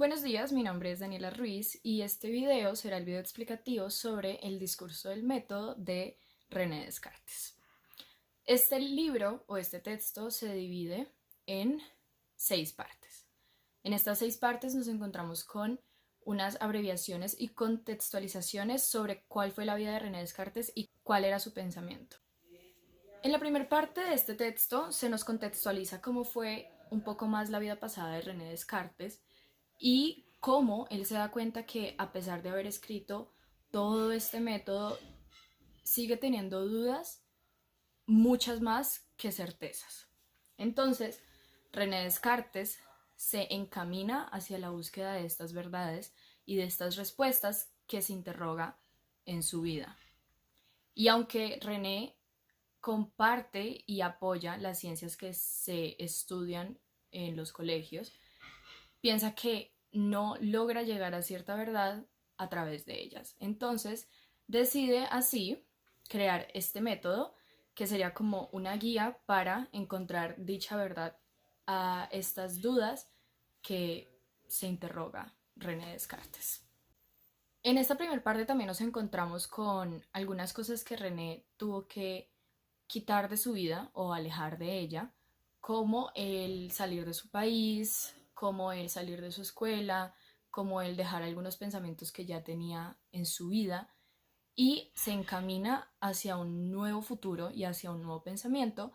Buenos días, mi nombre es Daniela Ruiz y este video será el video explicativo sobre el discurso del método de René Descartes. Este libro o este texto se divide en 6 partes. En estas 6 partes nos encontramos con unas abreviaciones y contextualizaciones sobre cuál fue la vida de René Descartes y cuál era su pensamiento. En la primera parte de este texto se nos contextualiza cómo fue un poco más la vida pasada de René Descartes y cómo él se da cuenta que a pesar de haber escrito todo este método, sigue teniendo dudas, muchas más que certezas. Entonces, René Descartes se encamina hacia la búsqueda de estas verdades y de estas respuestas que se interroga en su vida. Y aunque René comparte y apoya las ciencias que se estudian en los colegios, piensa que no logra llegar a cierta verdad a través de ellas. Entonces, decide así crear este método que sería como una guía para encontrar dicha verdad a estas dudas que se interroga René Descartes. En esta primera parte también nos encontramos con algunas cosas que René tuvo que quitar de su vida o alejar de ella, como el salir de su país, como el salir de su escuela, como el dejar algunos pensamientos que ya tenía en su vida y se encamina hacia un nuevo futuro y hacia un nuevo pensamiento,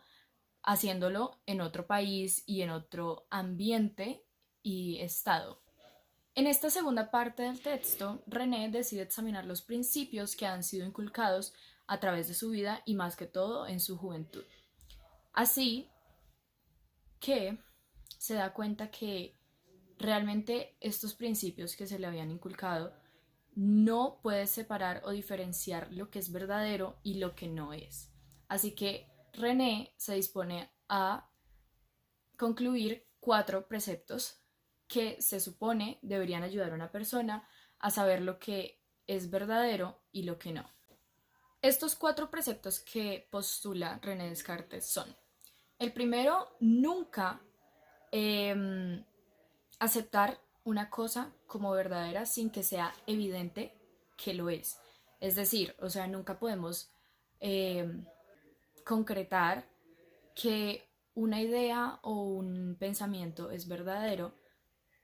haciéndolo en otro país y en otro ambiente y estado. En esta segunda parte del texto, René decide examinar los principios que han sido inculcados a través de su vida y más que todo en su juventud. Así que se da cuenta que realmente estos principios que se le habían inculcado no puede separar o diferenciar lo que es verdadero y lo que no es. Así que René se dispone a concluir 4 preceptos que se supone deberían ayudar a una persona a saber lo que es verdadero y lo que no. Estos 4 preceptos que postula René Descartes son: el primero, nunca eh, aceptar una cosa como verdadera sin que sea evidente que lo es. Es decir, o sea, nunca podemos eh, concretar que una idea o un pensamiento es verdadero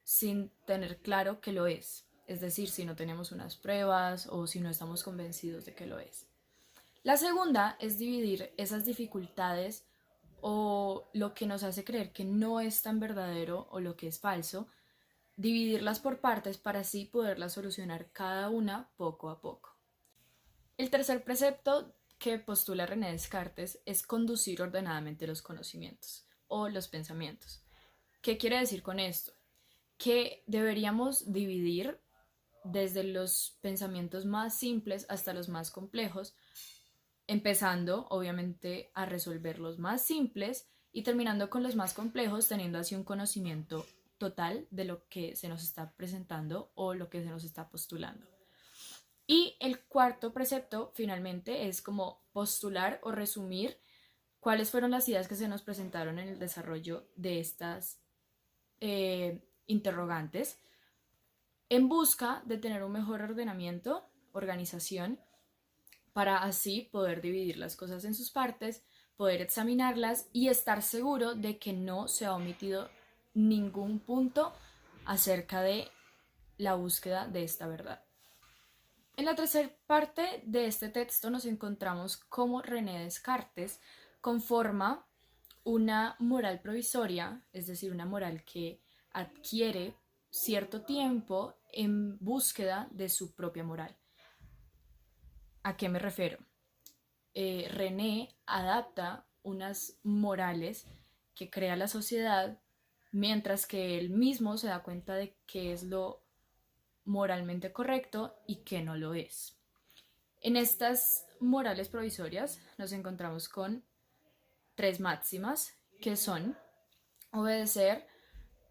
sin tener claro que lo es. Es decir, si no tenemos unas pruebas o si no estamos convencidos de que lo es. La segunda es dividir esas dificultades o lo que nos hace creer que no es tan verdadero o lo que es falso, dividirlas por partes para así poderlas solucionar cada una poco a poco. El tercer precepto que postula René Descartes es conducir ordenadamente los conocimientos o los pensamientos. ¿Qué quiere decir con esto? Que deberíamos dividir desde los pensamientos más simples hasta los más complejos, empezando obviamente a resolver los más simples y terminando con los más complejos, teniendo así un conocimiento total de lo que se nos está presentando o lo que se nos está postulando. Y el cuarto precepto finalmente es como postular o resumir cuáles fueron las ideas que se nos presentaron en el desarrollo de estas interrogantes en busca de tener un mejor ordenamiento, organización, para así poder dividir las cosas en sus partes, poder examinarlas y estar seguro de que no se ha omitido ningún punto acerca de la búsqueda de esta verdad. En la tercera parte de este texto nos encontramos cómo René Descartes conforma una moral provisoria, es decir, una moral que adquiere cierto tiempo en búsqueda de su propia moral. ¿A qué me refiero? René adapta unas morales que crea la sociedad mientras que él mismo se da cuenta de qué es lo moralmente correcto y qué no lo es. En estas morales provisorias nos encontramos con 3 máximas que son obedecer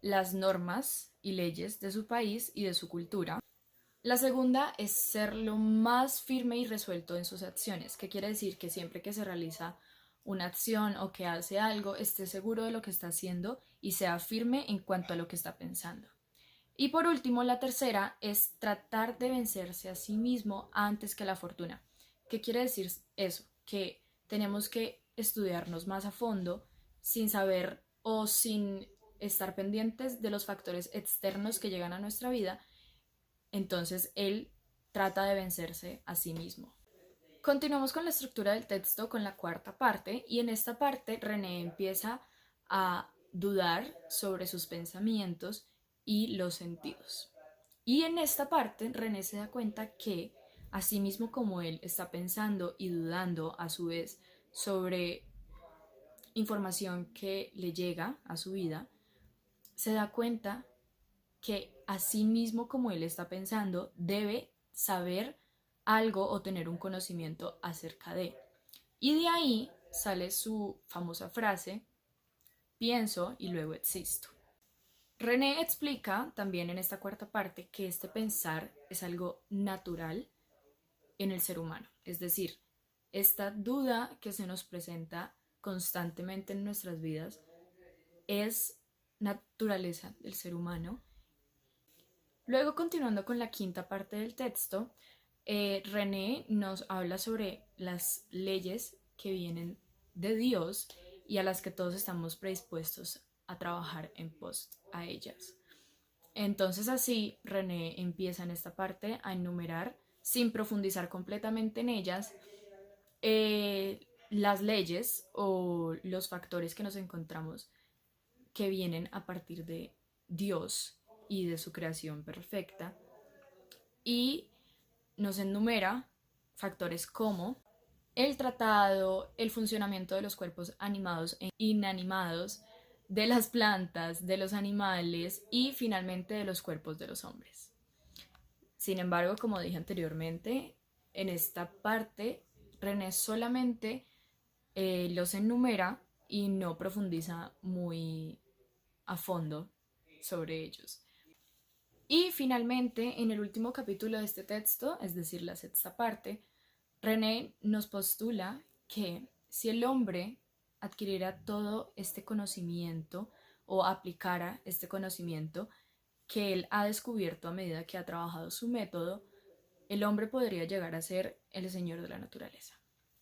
las normas y leyes de su país y de su cultura. La segunda es ser lo más firme y resuelto en sus acciones, que quiere decir que siempre que se realiza una acción o que hace algo, esté seguro de lo que está haciendo y sea firme en cuanto a lo que está pensando. Y por último, la tercera es tratar de vencerse a sí mismo antes que la fortuna. ¿Qué quiere decir eso? Que tenemos que estudiarnos más a fondo sin saber o sin estar pendientes de los factores externos que llegan a nuestra vida. Entonces él trata de vencerse a sí mismo. Continuamos con la estructura del texto con la cuarta parte y en esta parte René empieza a dudar sobre sus pensamientos y los sentidos. Y en esta parte René se da cuenta que así mismo como él está pensando y dudando a su vez sobre información que le llega a su vida, se da cuenta que así mismo como él está pensando, debe saber algo o tener un conocimiento acerca de. Y de ahí sale su famosa frase, pienso y luego existo. René explica también en esta cuarta parte que este pensar es algo natural en el ser humano, es decir, esta duda que se nos presenta constantemente en nuestras vidas es naturaleza del ser humano. Luego, continuando con la quinta parte del texto, René nos habla sobre las leyes que vienen de Dios y a las que todos estamos predispuestos a trabajar en pos a ellas. Entonces así René empieza en esta parte a enumerar, sin profundizar completamente en ellas, las leyes o los factores que nos encontramos que vienen a partir de Dios y de su creación perfecta, y nos enumera factores como el tratado, el funcionamiento de los cuerpos animados e inanimados, de las plantas, de los animales y finalmente de los cuerpos de los hombres. Sin embargo, como dije anteriormente, en esta parte René solamente los enumera y no profundiza muy a fondo sobre ellos. Y finalmente, en el último capítulo de este texto, es decir, la sexta parte, René nos postula que si el hombre adquiriera todo este conocimiento o aplicara este conocimiento que él ha descubierto a medida que ha trabajado su método, el hombre podría llegar a ser el señor de la naturaleza.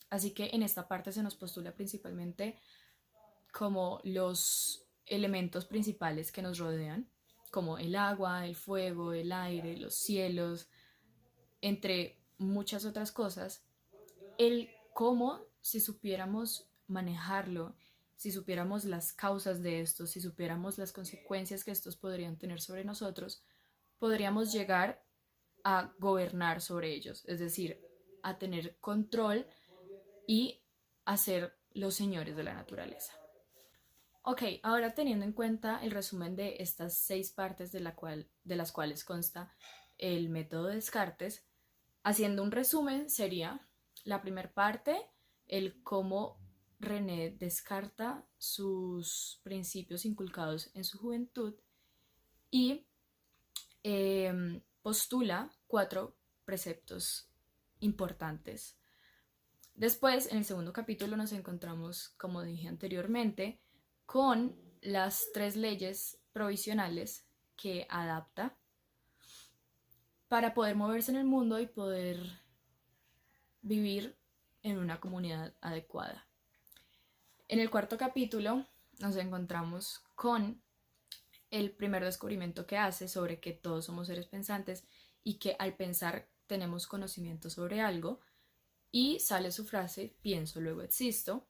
Así que en esta parte se nos postula principalmente como los elementos principales que nos rodean, como el agua, el fuego, el aire, los cielos, entre muchas otras cosas, el cómo, si supiéramos manejarlo, si supiéramos las causas de esto, si supiéramos las consecuencias que estos podrían tener sobre nosotros, podríamos llegar a gobernar sobre ellos, es decir, a tener control y a ser los señores de la naturaleza. Ok, ahora teniendo en cuenta el resumen de estas 6 partes de las cuales consta el método de Descartes, haciendo un resumen sería la primera parte, el cómo René descarta sus principios inculcados en su juventud y postula 4 preceptos importantes. Después, en el segundo capítulo nos encontramos, como dije anteriormente, con las 3 leyes provisionales que adapta para poder moverse en el mundo y poder vivir en una comunidad adecuada. En el cuarto capítulo nos encontramos con el primer descubrimiento que hace sobre que todos somos seres pensantes y que al pensar tenemos conocimiento sobre algo, y sale su frase, pienso, luego existo.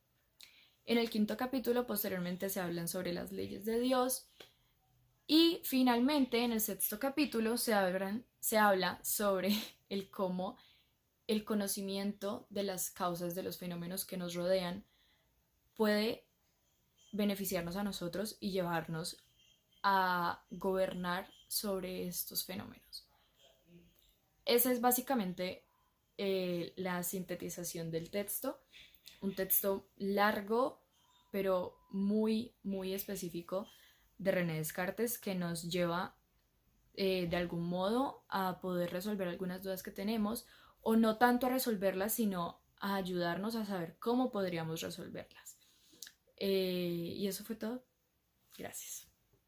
En el quinto capítulo posteriormente se hablan sobre las leyes de Dios y finalmente en el sexto capítulo se habla sobre el cómo el conocimiento de las causas de los fenómenos que nos rodean puede beneficiarnos a nosotros y llevarnos a gobernar sobre estos fenómenos. Esa es básicamente la sintetización del texto, un texto largo pero muy muy específico de René Descartes que nos lleva de algún modo a poder resolver algunas dudas que tenemos, o no tanto a resolverlas sino a ayudarnos a saber cómo podríamos resolverlas. Y eso fue todo. Gracias.